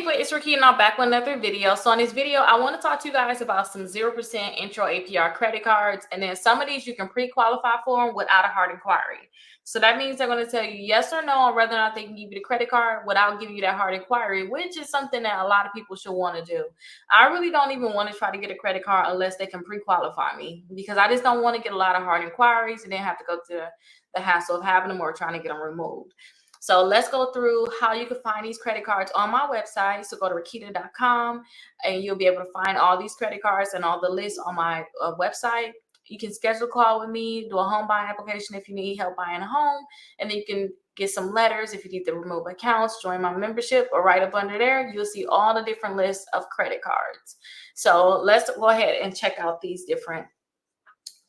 people, it's Rickita and I'm back with another video. So in this video, I want to talk to you guys about some 0% intro APR credit cards. And then some of these you can pre-qualify for them without a hard inquiry. So that means they're going to tell you yes or no on whether or not they can give you the credit card without giving you that hard inquiry, which is something that a lot of people should want to do. I really don't even want to try to get a credit card unless they can pre-qualify me, because I just don't want to get a lot of hard inquiries and then have to go to the hassle of having them or trying to get them removed. So let's go through how you can find these credit cards on my website. So go to Rickita.com and you'll be able to find all these credit cards and all the lists on my website. You can schedule a call with me, do a home buying application if you need help buying a home, and then you can get some letters if you need to remove accounts, join my membership, or right up under there, you'll see all the different lists of credit cards. So let's go ahead and check out these different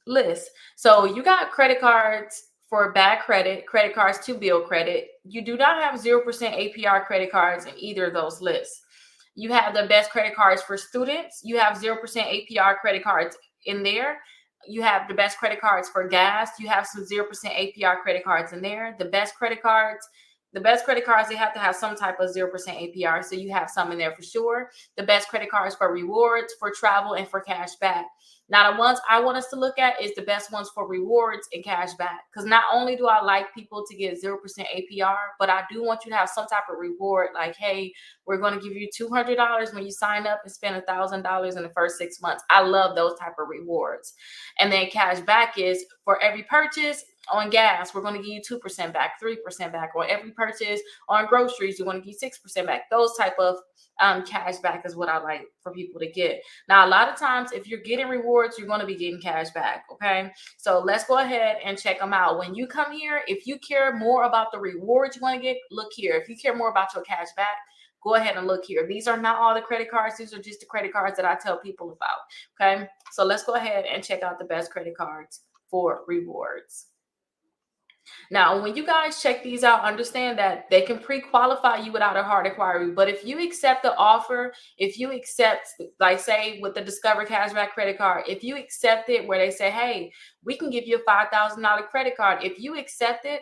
lists. So you got credit cards for bad credit, credit cards to build credit. You do not have 0% APR credit cards in either of those lists. You have the best credit cards for students. You have 0% APR credit cards in there. You have the best credit cards for gas. You have some 0% APR credit cards in there. The best credit cards, they have to have some type of 0% APR. So you have some in there for sure. The best credit cards for rewards, for travel, and for cash back. Now, the ones I want us to look at is the best ones for rewards and cash back. Because not only do I like people to get 0% APR, but I do want you to have some type of reward. Like, hey, we're going to give you $200 when you sign up and spend $1,000 in the first 6 months. I love those type of rewards. And then cash back is for every purchase on gas, we're going to give you 2% back, 3% back. On every purchase on groceries, we're going to give you 6% back. Those type of cash back is what I like for people to get. Now, a lot of times, if you're getting rewards, you're going to be getting cash back. Okay, so let's go ahead and check them out. When you come here, if you care more about the rewards you want to get, look here. If you care more about your cash back, go ahead and look here. These are not all the credit cards. These are just the credit cards that I tell people about. Okay, so let's go ahead and check out the best credit cards for rewards. Now, when you guys check these out, understand that they can pre-qualify you without a hard inquiry. But if you accept the offer, if you accept, like say with the Discover Cashback credit card, if you accept it where they say, hey, we can give you a $5,000 credit card. If you accept it,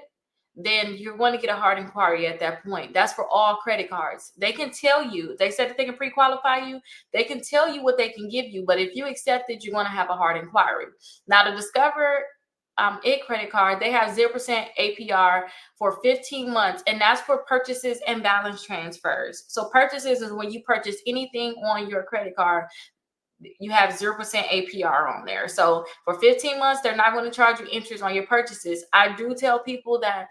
then you're going to get a hard inquiry at that point. That's for all credit cards. They can tell you, they said that they can pre-qualify you. They can tell you what they can give you. But if you accept it, you're going to have a hard inquiry. Now, the Discover credit card, they have 0% APR for 15 months, and that's for purchases and balance transfers. So purchases is when you purchase anything on your credit card, you have 0% APR on there. So for 15 months, they're not going to charge you interest on your purchases. I do tell people that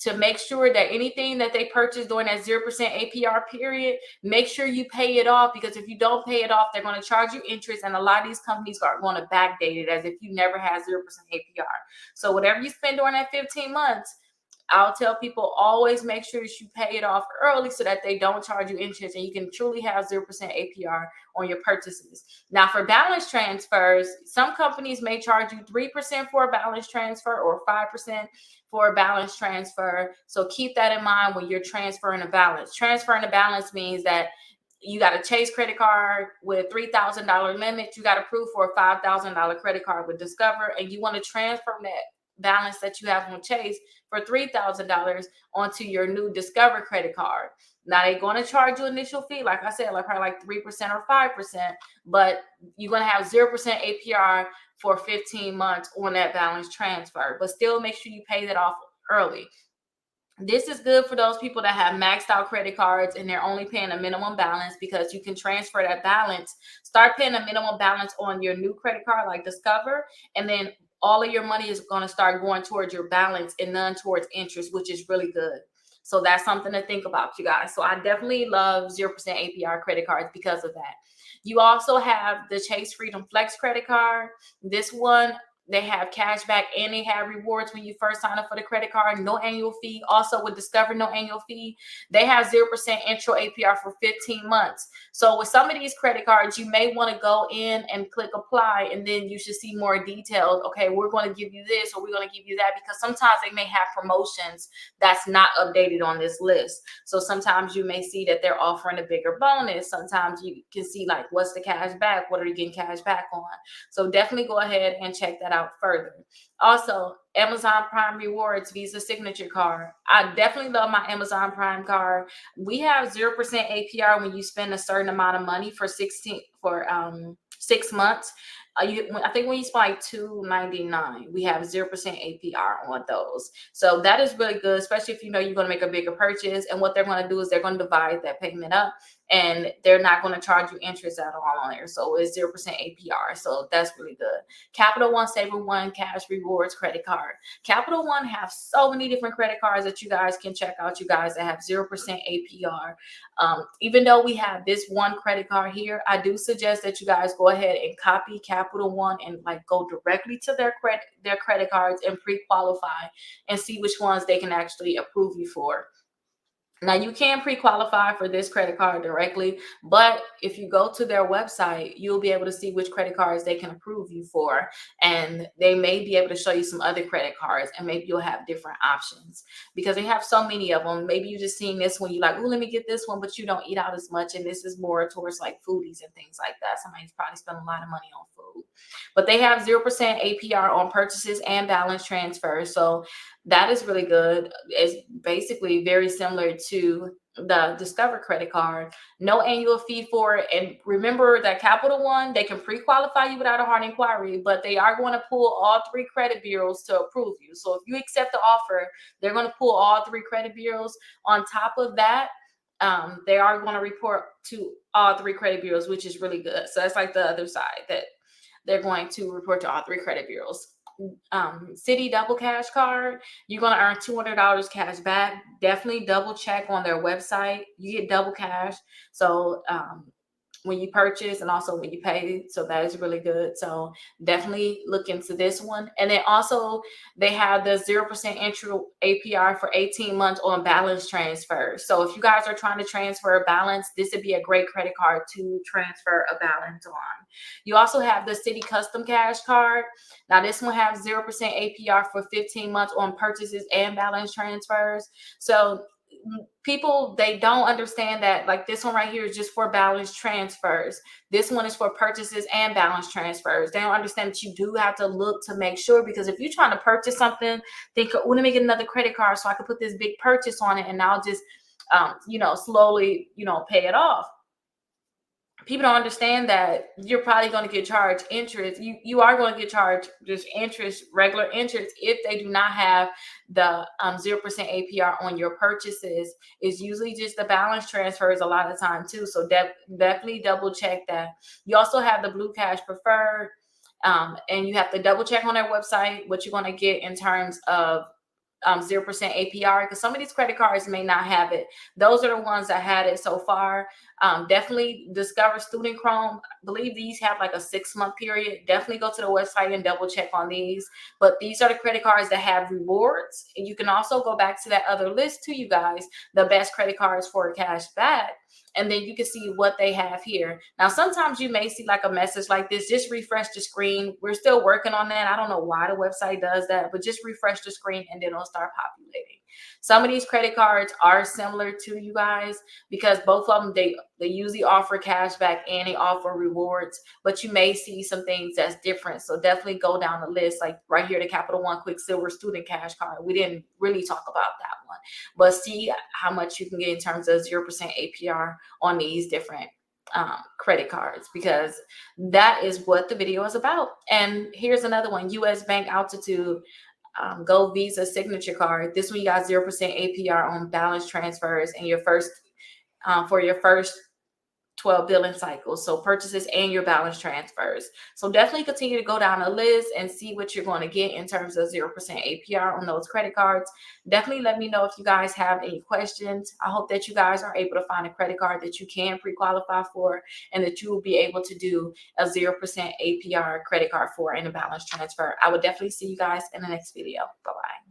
to make sure that anything that they purchase during that 0% APR period, make sure you pay it off, because if you don't pay it off, they're going to charge you interest. And a lot of these companies are going to backdate it as if you never had 0% APR. So whatever you spend during that 15 months, I'll tell people always make sure that you pay it off early so that they don't charge you interest and you can truly have 0% APR on your purchases. Now, for balance transfers, some companies may charge you 3% for a balance transfer or 5% for a balance transfer. So keep that in mind when you're transferring a balance. Transferring a balance means that you got a Chase credit card with $3,000 limit. You got approved for a $5,000 credit card with Discover, and you want to transfer that balance that you have on Chase for $3,000 onto your new Discover credit card. Now they're going to charge you initial fee, like I said, like probably like 3% or 5%, but you're going to have 0% APR for 15 months on that balance transfer. But still make sure you pay that off early. This is good for those people that have maxed out credit cards and they're only paying a minimum balance, because you can transfer that balance, start paying a minimum balance on your new credit card like Discover, and then all of your money is going to start going towards your balance and none towards interest, which is really good. So that's something to think about, you guys. So I definitely love 0% APR credit cards because of that. You also have the Chase Freedom Flex credit card. This one, they have cash back and they have rewards when you first sign up for the credit card. No annual fee. Also with Discover, no annual fee. They have 0% intro APR for 15 months. So with some of these credit cards, you may want to go in and click apply, and then you should see more detailed. Okay, we're going to give you this or we're going to give you that, because sometimes they may have promotions that's not updated on this list. So sometimes you may see that they're offering a bigger bonus. Sometimes you can see like, what's the cash back? What are you getting cash back on? So definitely go ahead and check that out out further. Also, Amazon Prime Rewards Visa Signature Card. I definitely love my Amazon Prime card. We have 0% APR when you spend a certain amount of money for 6 months. I think when you spend like $2.99, we have 0% APR on those. So that is really good, especially if you know you're going to make a bigger purchase. And what they're going to do is they're going to divide that payment up, and they're not going to charge you interest at all on there. So it's 0% APR. So that's really good. Capital One, Saver One, Cash Rewards Credit Card. Capital One have so many different credit cards that you guys can check out. You guys that have 0% APR. Even though we have this one credit card here, I do suggest that you guys go ahead and copy Capital One and like go directly to their credit cards and pre-qualify and see which ones they can actually approve you for. Now, you can pre-qualify for this credit card directly, but if you go to their website, you'll be able to see which credit cards they can approve you for, and they may be able to show you some other credit cards, and maybe you'll have different options because they have so many of them. Maybe you just seen this one, you're like, oh, let me get this one, but you don't eat out as much, and this is more towards like foodies and things like that. Somebody's probably spending a lot of money on food, but they have 0% APR on purchases and balance transfers. So that is really good. It's basically very similar to the Discover credit card. No annual fee for it. And remember that Capital One, they can pre-qualify you without a hard inquiry, but they are going to pull all 3 credit bureaus to approve you. So if you accept the offer, they're going to pull all 3 credit bureaus. On top of that, they are going to report to all 3 credit bureaus, which is really good. So that's like the other side, that they're going to report to all 3 credit bureaus. Citi Double Cash Card, you're going to earn $200 cash back. Definitely double check on their website. You get double cash. So when you purchase and also when you pay. So that is really good. So definitely look into this one. And then also they have the 0% intro APR for 18 months on balance transfer. So if you guys are trying to transfer a balance, this would be a great credit card to transfer a balance on. You also have the Citi Custom Cash Card. Now this one has 0% APR for 15 months on purchases and balance transfers. So people, they don't understand that, like, this one right here is just for balance transfers. This one is for purchases and balance transfers. They don't understand that you do have to look to make sure, because if you're trying to purchase something, think, oh, let me get another credit card so I can put this big purchase on it and I'll just slowly pay it off. People don't understand that you're probably going to get charged interest. You are going to get charged just interest, regular interest, if they do not have the 0% APR on your purchases. It's usually just the balance transfers a lot of time too. So definitely double check that. You also have the Blue Cash Preferred, and you have to double check on their website what you're going to get in terms of 0% APR, because some of these credit cards may not have it. Those are the ones that had it so far. Definitely Discover Student Chrome. I believe these have like a 6-month period. Definitely go to the website and double check on these. But these are the credit cards that have rewards. And you can also go back to that other list to you guys, the best credit cards for cash back. And then you can see what they have here. Now, sometimes you may see like a message like this, just refresh the screen. We're still working on that. I don't know why the website does that, but just refresh the screen and then it'll start populating. Some of these credit cards are similar to you guys because both of them, they usually offer cash back and they offer rewards, but you may see some things that's different. So definitely go down the list, like right here, the Capital One Quicksilver Student Cash Card. We didn't really talk about that one, but see how much you can get in terms of 0% APR on these different credit cards, because that is what the video is about. And here's another one, US Bank Altitude Go Visa Signature Card. This one you got 0% APR on balance transfers and your first for your first 12 billing cycles, so purchases and your balance transfers. So definitely continue to go down the list and see what you're going to get in terms of 0% APR on those credit cards. Definitely let me know if you guys have any questions. I hope that you guys are able to find a credit card that you can pre-qualify for and that you will be able to do a 0% APR credit card for and a balance transfer. I would definitely see you guys in the next video. Bye-bye.